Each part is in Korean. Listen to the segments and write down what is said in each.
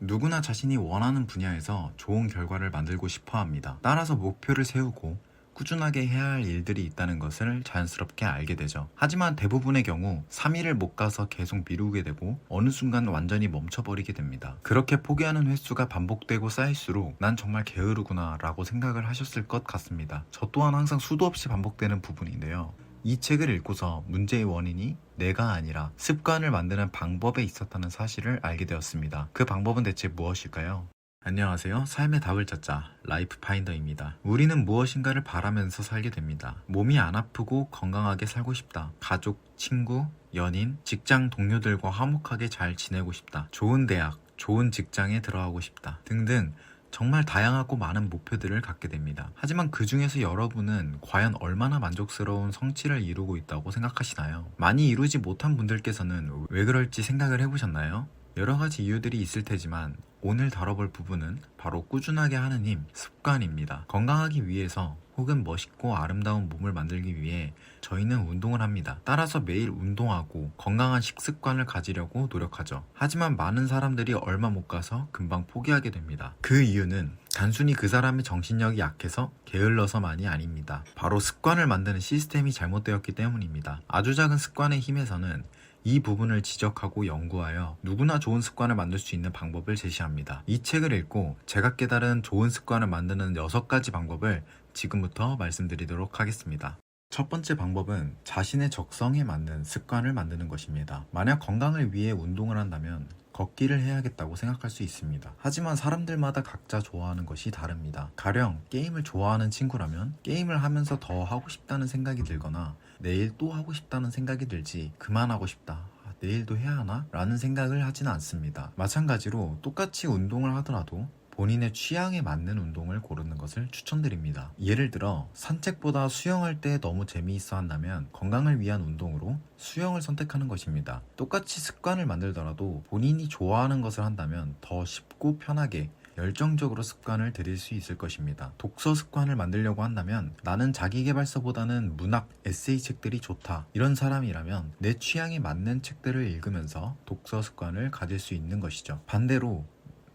누구나 자신이 원하는 분야에서 좋은 결과를 만들고 싶어 합니다. 따라서 목표를 세우고 꾸준하게 해야 할 일들이 있다는 것을 자연스럽게 알게 되죠. 하지만 대부분의 경우 3일을 못 가서 계속 미루게 되고 어느 순간 완전히 멈춰버리게 됩니다. 그렇게 포기하는 횟수가 반복되고 쌓일수록 난 정말 게으르구나 라고 생각을 하셨을 것 같습니다. 저 또한 항상 수도 없이 반복되는 부분인데요. 이 책을 읽고서 문제의 원인이 내가 아니라 습관을 만드는 방법에 있었다는 사실을 알게 되었습니다. 그 방법은 대체 무엇일까요? 안녕하세요. 삶의 답을 찾자 라이프 파인더입니다. 우리는 무엇인가를 바라면서 살게 됩니다. 몸이 안 아프고 건강하게 살고 싶다. 가족, 친구, 연인, 직장 동료들과 화목하게 잘 지내고 싶다. 좋은 대학, 좋은 직장에 들어가고 싶다. 등등 정말 다양하고 많은 목표들을 갖게 됩니다. 하지만 그 중에서 여러분은 과연 얼마나 만족스러운 성취를 이루고 있다고 생각하시나요? 많이 이루지 못한 분들께서는 왜 그럴지 생각을 해보셨나요? 여러 가지 이유들이 있을 테지만 오늘 다뤄볼 부분은 바로 꾸준하게 하는 힘, 습관입니다. 건강하기 위해서 혹은 멋있고 아름다운 몸을 만들기 위해 저희는 운동을 합니다. 따라서 매일 운동하고 건강한 식습관을 가지려고 노력하죠. 하지만 많은 사람들이 얼마 못 가서 금방 포기하게 됩니다. 그 이유는 단순히 그 사람의 정신력이 약해서 게을러서만이 아닙니다. 바로 습관을 만드는 시스템이 잘못되었기 때문입니다. 아주 작은 습관의 힘에서는 이 부분을 지적하고 연구하여 누구나 좋은 습관을 만들 수 있는 방법을 제시합니다. 이 책을 읽고 제가 깨달은 좋은 습관을 만드는 6가지 방법을 지금부터 말씀드리도록 하겠습니다. 첫 번째 방법은 자신의 적성에 맞는 습관을 만드는 것입니다. 만약 건강을 위해 운동을 한다면 걷기를 해야겠다고 생각할 수 있습니다. 하지만 사람들마다 각자 좋아하는 것이 다릅니다. 가령 게임을 좋아하는 친구라면 게임을 하면서 더 하고 싶다는 생각이 들거나 내일 또 하고 싶다는 생각이 들지 그만하고 싶다. 내일도 해야 하나? 라는 생각을 하지는 않습니다. 마찬가지로 똑같이 운동을 하더라도 본인의 취향에 맞는 운동을 고르는 것을 추천드립니다. 예를 들어 산책보다 수영할 때 너무 재미있어 한다면 건강을 위한 운동으로 수영을 선택하는 것입니다. 똑같이 습관을 만들더라도 본인이 좋아하는 것을 한다면 더 쉽고 편하게 열정적으로 습관을 들일 수 있을 것입니다. 독서 습관을 만들려고 한다면 나는 자기계발서보다는 문학, 에세이 책들이 좋다. 이런 사람이라면 내 취향에 맞는 책들을 읽으면서 독서 습관을 가질 수 있는 것이죠. 반대로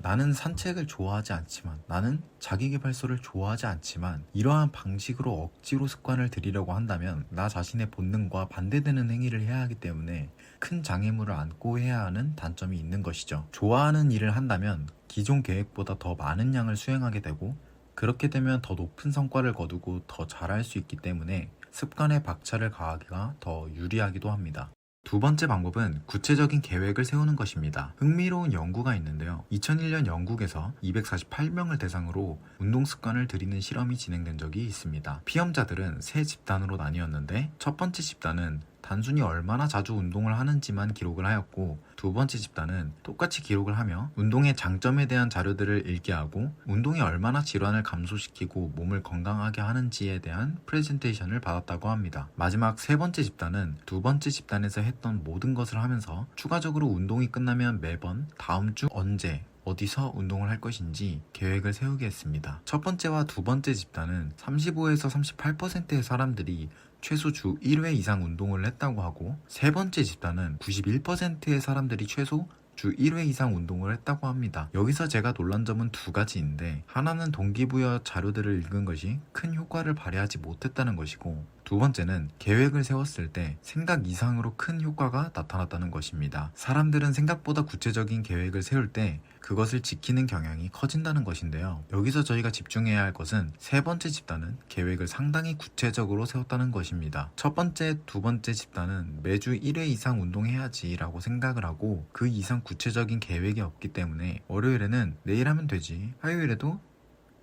나는 산책을 좋아하지 않지만 나는 자기계발서를 좋아하지 않지만 이러한 방식으로 억지로 습관을 들이려고 한다면 나 자신의 본능과 반대되는 행위를 해야 하기 때문에 큰 장애물을 안고 해야 하는 단점이 있는 것이죠. 좋아하는 일을 한다면 기존 계획보다 더 많은 양을 수행하게 되고 그렇게 되면 더 높은 성과를 거두고 더 잘할 수 있기 때문에 습관에 박차를 가하기가 더 유리하기도 합니다. 두 번째 방법은 구체적인 계획을 세우는 것입니다. 흥미로운 연구가 있는데요. 2001년 영국에서 248명을 대상으로 운동 습관을 들이는 실험이 진행된 적이 있습니다. 피험자들은 세 집단으로 나뉘었는데 첫 번째 집단은 단순히 얼마나 자주 운동을 하는지만 기록을 하였고 두 번째 집단은 똑같이 기록을 하며 운동의 장점에 대한 자료들을 읽게 하고 운동이 얼마나 질환을 감소시키고 몸을 건강하게 하는지에 대한 프레젠테이션을 받았다고 합니다. 마지막 세 번째 집단은 두 번째 집단에서 했던 모든 것을 하면서 추가적으로 운동이 끝나면 매번 다음 주 언제 어디서 운동을 할 것인지 계획을 세우게 했습니다. 첫 번째와 두 번째 집단은 35에서 38%의 사람들이 최소 주 1회 이상 운동을 했다고 하고 세 번째 집단은 91%의 사람들이 최소 주 1회 이상 운동을 했다고 합니다. 여기서 제가 놀란 점은 두 가지인데 하나는 동기부여 자료들을 읽은 것이 큰 효과를 발휘하지 못했다는 것이고 두 번째는 계획을 세웠을 때 생각 이상으로 큰 효과가 나타났다는 것입니다. 사람들은 생각보다 구체적인 계획을 세울 때 그것을 지키는 경향이 커진다는 것인데요. 여기서 저희가 집중해야 할 것은 세 번째 집단은 계획을 상당히 구체적으로 세웠다는 것입니다. 첫 번째, 두 번째 집단은 매주 1회 이상 운동해야지 라고 생각을 하고 그 이상 구체적인 계획이 없기 때문에 월요일에는 내일 하면 되지, 화요일에도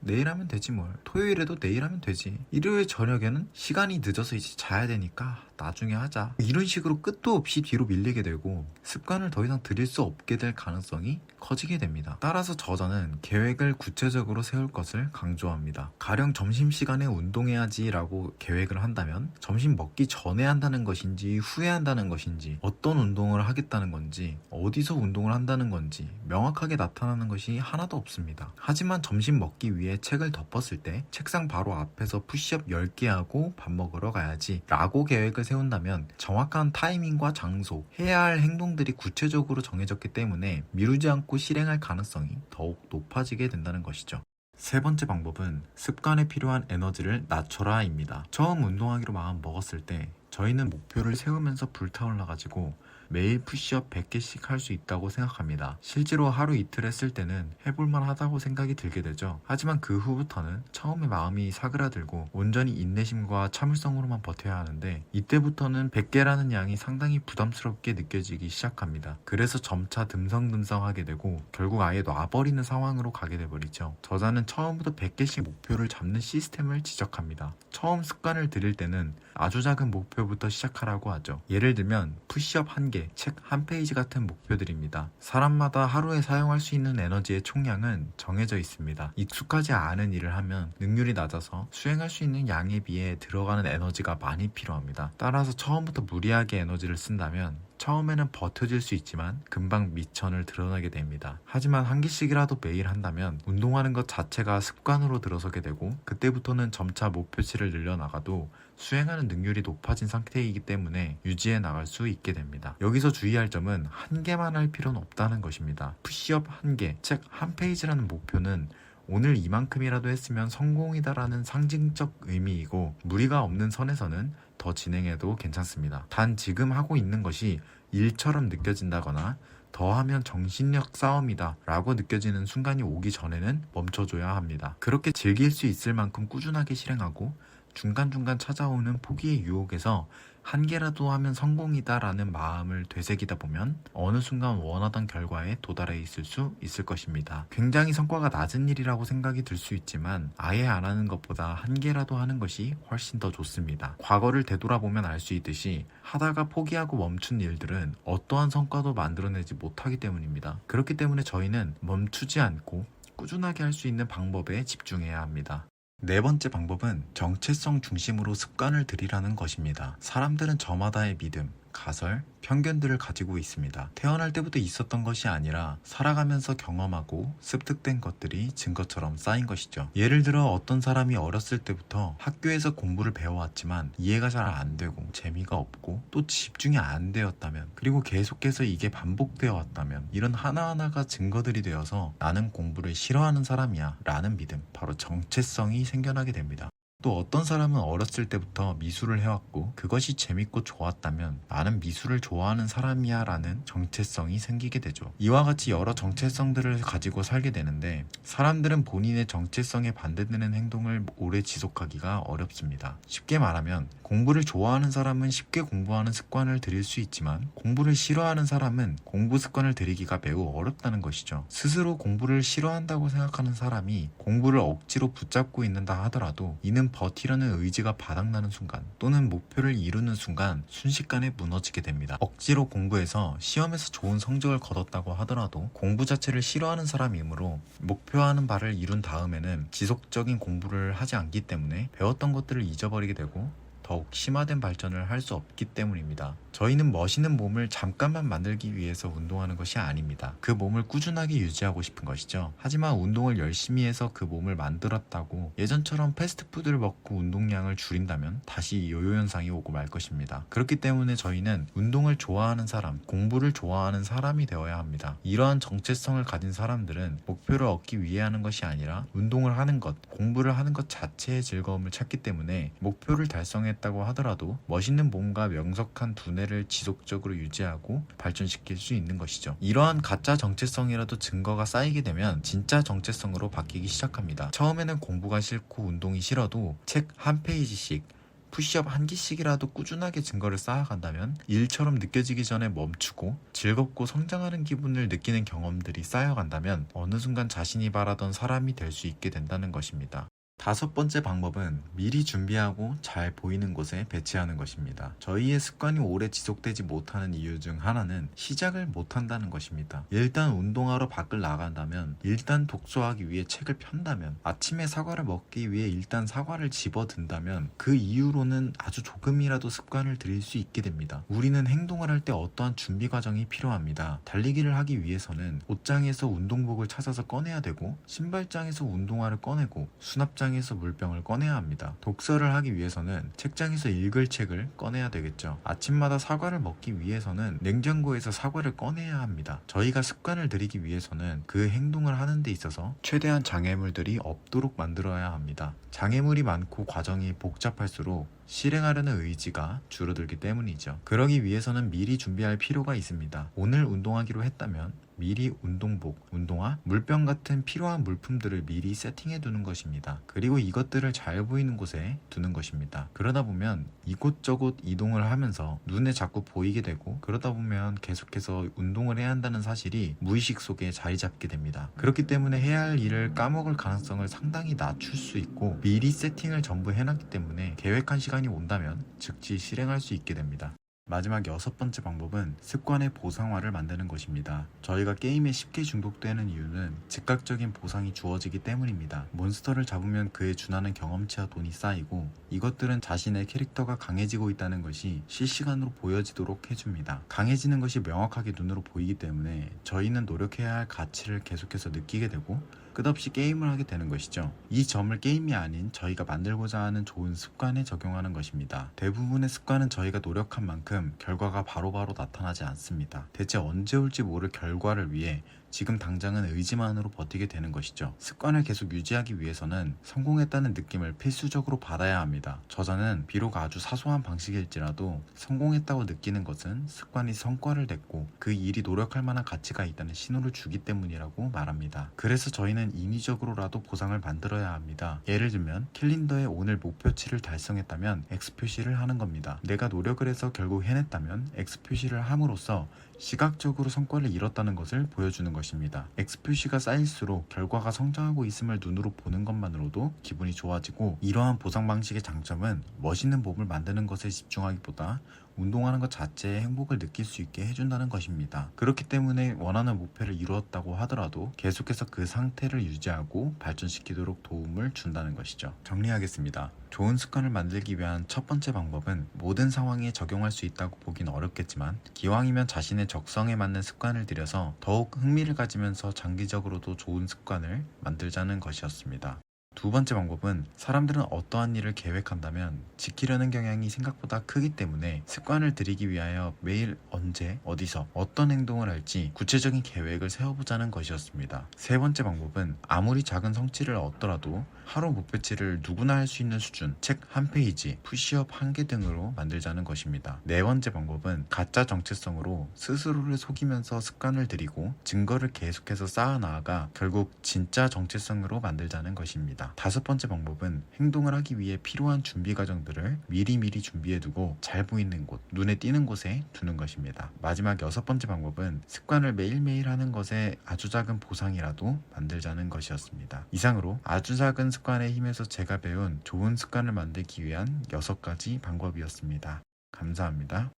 내일 하면 되지 뭘, 토요일에도 내일 하면 되지, 일요일 저녁에는 시간이 늦어서 이제 자야 되니까 나중에 하자, 이런 식으로 끝도 없이 뒤로 밀리게 되고 습관을 더 이상 들일 수 없게 될 가능성이 커지게 됩니다. 따라서 저자는 계획을 구체적으로 세울 것을 강조합니다. 가령 점심시간에 운동해야지 라고 계획을 한다면 점심 먹기 전에 한다는 것인지 후에 한다는 것인지 어떤 운동을 하겠다는 건지 어디서 운동을 한다는 건지 명확하게 나타나는 것이 하나도 없습니다. 하지만 점심 먹기 위해 책을 덮었을 때 책상 바로 앞에서 푸시업 10개 하고 밥 먹으러 가야지 라고 계획을 세운다면 정확한 타이밍과 장소, 해야 할 행동들이 구체적으로 정해졌기 때문에 미루지 않고 실행할 가능성이 더욱 높아지게 된다는 것이죠. 세 번째 방법은 습관에 필요한 에너지를 낮춰라입니다. 처음 운동하기로 마음 먹었을 때 저희는 목표를 세우면서 불타올라가지고 매일 푸시업 100개씩 할 수 있다고 생각합니다. 실제로 하루 이틀 했을 때는 해볼만 하다고 생각이 들게 되죠. 하지만 그 후부터는 처음에 마음이 사그라들고 온전히 인내심과 참을성으로만 버텨야 하는데 이때부터는 100개라는 양이 상당히 부담스럽게 느껴지기 시작합니다. 그래서 점차 듬성듬성하게 되고 결국 아예 놔버리는 상황으로 가게 돼버리죠. 저자는 처음부터 100개씩 목표를 잡는 시스템을 지적합니다. 처음 습관을 들일 때는 아주 작은 목표부터 시작하라고 하죠. 예를 들면 푸시업 1개, 책 한 페이지 같은 목표들입니다. 사람마다 하루에 사용할 수 있는 에너지의 총량은 정해져 있습니다. 익숙하지 않은 일을 하면 능률이 낮아서 수행할 수 있는 양에 비해 들어가는 에너지가 많이 필요합니다. 따라서 처음부터 무리하게 에너지를 쓴다면 처음에는 버텨질 수 있지만 금방 미천을 드러나게 됩니다. 하지만 1개씩이라도 매일 한다면 운동하는 것 자체가 습관으로 들어서게 되고 그때부터는 점차 목표치를 늘려나가도 수행하는 능률이 높아진 상태이기 때문에 유지해 나갈 수 있게 됩니다. 여기서 주의할 점은 1개만 할 필요는 없다는 것입니다. 푸시업 1개, 책 한 페이지라는 목표는 오늘 이만큼이라도 했으면 성공이다라는 상징적 의미이고 무리가 없는 선에서는 더 진행해도 괜찮습니다. 단 지금 하고 있는 것이 일처럼 느껴진다거나 더하면 정신력 싸움이다 라고 느껴지는 순간이 오기 전에는 멈춰줘야 합니다. 그렇게 즐길 수 있을 만큼 꾸준하게 실행하고 중간중간 찾아오는 포기의 유혹에서 1개라도 하면 성공이다 라는 마음을 되새기다 보면 어느 순간 원하던 결과에 도달해 있을 수 있을 것입니다. 굉장히 성과가 낮은 일이라고 생각이 들 수 있지만 아예 안 하는 것보다 1개라도 하는 것이 훨씬 더 좋습니다. 과거를 되돌아보면 알 수 있듯이 하다가 포기하고 멈춘 일들은 어떠한 성과도 만들어내지 못하기 때문입니다. 그렇기 때문에 저희는 멈추지 않고 꾸준하게 할 수 있는 방법에 집중해야 합니다. 네 번째 방법은 정체성 중심으로 습관을 들이라는 것입니다. 사람들은 저마다의 믿음, 가설, 편견들을 가지고 있습니다. 태어날 때부터 있었던 것이 아니라 살아가면서 경험하고 습득된 것들이 증거처럼 쌓인 것이죠. 예를 들어 어떤 사람이 어렸을 때부터 학교에서 공부를 배워왔지만 이해가 잘 안 되고 재미가 없고 또 집중이 안 되었다면 그리고 계속해서 이게 반복되어 왔다면 이런 하나하나가 증거들이 되어서 나는 공부를 싫어하는 사람이야 라는 믿음, 바로 정체성이 생겨나게 됩니다. 또 어떤 사람은 어렸을 때부터 미술을 해왔고 그것이 재밌고 좋았다면 나는 미술을 좋아하는 사람이야 라는 정체성이 생기게 되죠. 이와 같이 여러 정체성들을 가지고 살게 되는데 사람들은 본인의 정체성에 반대되는 행동을 오래 지속하기가 어렵습니다. 쉽게 말하면 공부를 좋아하는 사람은 쉽게 공부하는 습관을 들일 수 있지만 공부를 싫어하는 사람은 공부 습관을 들이기가 매우 어렵다는 것이죠. 스스로 공부를 싫어한다고 생각하는 사람이 공부를 억지로 붙잡고 있는다 하더라도 이는 버티려는 의지가 바닥나는 순간 또는 목표를 이루는 순간 순식간에 무너지게 됩니다. 억지로 공부해서 시험에서 좋은 성적을 거뒀다고 하더라도 공부 자체를 싫어하는 사람이므로 목표하는 바를 이룬 다음에는 지속적인 공부를 하지 않기 때문에 배웠던 것들을 잊어버리게 되고 더욱 심화된 발전을 할 수 없기 때문입니다. 저희는 멋있는 몸을 잠깐만 만들기 위해서 운동하는 것이 아닙니다. 그 몸을 꾸준하게 유지하고 싶은 것이죠. 하지만 운동을 열심히 해서 그 몸을 만들었다고 예전처럼 패스트푸드를 먹고 운동량을 줄인다면 다시 요요 현상이 오고 말 것입니다. 그렇기 때문에 저희는 운동을 좋아하는 사람, 공부를 좋아하는 사람이 되어야 합니다. 이러한 정체성을 가진 사람들은 목표를 얻기 위해 하는 것이 아니라 운동을 하는 것, 공부를 하는 것 자체의 즐거움을 찾기 때문에 목표를 달성했다고 하더라도 멋있는 몸과 명석한 두뇌를 지속적으로 유지하고 발전시킬 수 있는 것이죠. 이러한 가짜 정체성이라도 증거가 쌓이게 되면 진짜 정체성으로 바뀌기 시작합니다. 처음에는 공부가 싫고 운동이 싫어도 책 한 페이지씩 푸시업 1개씩이라도 꾸준하게 증거를 쌓아간다면 일처럼 느껴지기 전에 멈추고 즐겁고 성장하는 기분을 느끼는 경험들이 쌓여간다면 어느 순간 자신이 바라던 사람이 될 수 있게 된다는 것입니다. 다섯 번째 방법은 미리 준비하고 잘 보이는 곳에 배치하는 것입니다. 저희의 습관이 오래 지속되지 못하는 이유 중 하나는 시작을 못한다는 것입니다. 일단 운동하러 밖을 나간다면, 일단 독서하기 위해 책을 편다면, 아침에 사과를 먹기 위해 일단 사과를 집어든다면 그 이후로는 아주 조금이라도 습관을 들일 수 있게 됩니다. 우리는 행동을 할 때 어떠한 준비 과정이 필요합니다. 달리기를 하기 위해서는 옷장에서 운동복을 찾아서 꺼내야 되고 신발장에서 운동화를 꺼내고 수납장 책장에서 물병을 꺼내야 합니다. 독서를 하기 위해서는 책장에서 읽을 책을 꺼내야 되겠죠. 아침마다 사과를 먹기 위해서는 냉장고에서 사과를 꺼내야 합니다. 저희가 습관을 들이기 위해서는 그 행동을 하는 데 있어서 최대한 장애물들이 없도록 만들어야 합니다. 장애물이 많고 과정이 복잡할수록 실행하려는 의지가 줄어들기 때문이죠. 그러기 위해서는 미리 준비할 필요가 있습니다. 오늘 운동하기로 했다면 미리 운동복, 운동화, 물병 같은 필요한 물품들을 미리 세팅해 두는 것입니다. 그리고 이것들을 잘 보이는 곳에 두는 것입니다. 그러다 보면 이곳저곳 이동을 하면서 눈에 자꾸 보이게 되고, 그러다 보면 계속해서 운동을 해야 한다는 사실이 무의식 속에 자리 잡게 됩니다. 그렇기 때문에 해야 할 일을 까먹을 가능성을 상당히 낮출 수 있고, 미리 세팅을 전부 해놨기 때문에 계획한 시간이 온다면 즉시 실행할 수 있게 됩니다. 마지막 6번째 방법은 습관의 보상화를 만드는 것입니다. 저희가 게임에 쉽게 중독되는 이유는 즉각적인 보상이 주어지기 때문입니다. 몬스터를 잡으면 그에 준하는 경험치와 돈이 쌓이고, 이것들은 자신의 캐릭터가 강해지고 있다는 것이 실시간으로 보여지도록 해줍니다. 강해지는 것이 명확하게 눈으로 보이기 때문에 저희는 노력해야 할 가치를 계속해서 느끼게 되고 끝없이 게임을 하게 되는 것이죠. 이 점을 게임이 아닌 저희가 만들고자 하는 좋은 습관에 적용하는 것입니다. 대부분의 습관은 저희가 노력한 만큼 결과가 바로바로 나타나지 않습니다. 대체 언제 올지 모를 결과를 위해 지금 당장은 의지만으로 버티게 되는 것이죠. 습관을 계속 유지하기 위해서는 성공했다는 느낌을 필수적으로 받아야 합니다. 저자는 비록 아주 사소한 방식일지라도 성공했다고 느끼는 것은 습관이 성과를 냈고 그 일이 노력할 만한 가치가 있다는 신호를 주기 때문이라고 말합니다. 그래서 저희는 인위적으로라도 보상을 만들어야 합니다. 예를 들면 캘린더에 오늘 목표치를 달성했다면 X 표시를 하는 겁니다. 내가 노력을 해서 결국 해냈다면 X 표시를 함으로써 시각적으로 성과를 이뤘다는 것을 보여주는 것입니다. X 표시가 쌓일수록 결과가 성장하고 있음을 눈으로 보는 것만으로도 기분이 좋아지고, 이러한 보상 방식의 장점은 멋있는 몸을 만드는 것에 집중하기보다 운동하는 것 자체에 행복을 느낄 수 있게 해준다는 것입니다. 그렇기 때문에 원하는 목표를 이루었다고 하더라도 계속해서 그 상태를 유지하고 발전시키도록 도움을 준다는 것이죠. 정리하겠습니다. 좋은 습관을 만들기 위한 첫 번째 방법은 모든 상황에 적용할 수 있다고 보긴 어렵겠지만, 기왕이면 자신의 적성에 맞는 습관을 들여서 더욱 흥미를 가지면서 장기적으로도 좋은 습관을 만들자는 것이었습니다. 두 번째 방법은 사람들은 어떠한 일을 계획한다면 지키려는 경향이 생각보다 크기 때문에 습관을 들이기 위하여 매일 언제, 어디서, 어떤 행동을 할지 구체적인 계획을 세워보자는 것이었습니다. 세 번째 방법은 아무리 작은 성취를 얻더라도 하루 목표치를 누구나 할 수 있는 수준, 책 한 페이지, 푸시업 1개 등으로 만들자는 것입니다. 네 번째 방법은 가짜 정체성으로 스스로를 속이면서 습관을 들이고 증거를 계속해서 쌓아 나아가 결국 진짜 정체성으로 만들자는 것입니다. 다섯 번째 방법은 행동을 하기 위해 필요한 준비 과정들을 미리미리 준비해두고 잘 보이는 곳, 눈에 띄는 곳에 두는 것입니다. 마지막 6번째 방법은 습관을 매일매일 하는 것에 아주 작은 보상이라도 만들자는 것이었습니다. 이상으로 아주 작은 습관의 힘에서 제가 배운 좋은 습관을 만들기 위한 6가지 방법이었습니다. 감사합니다.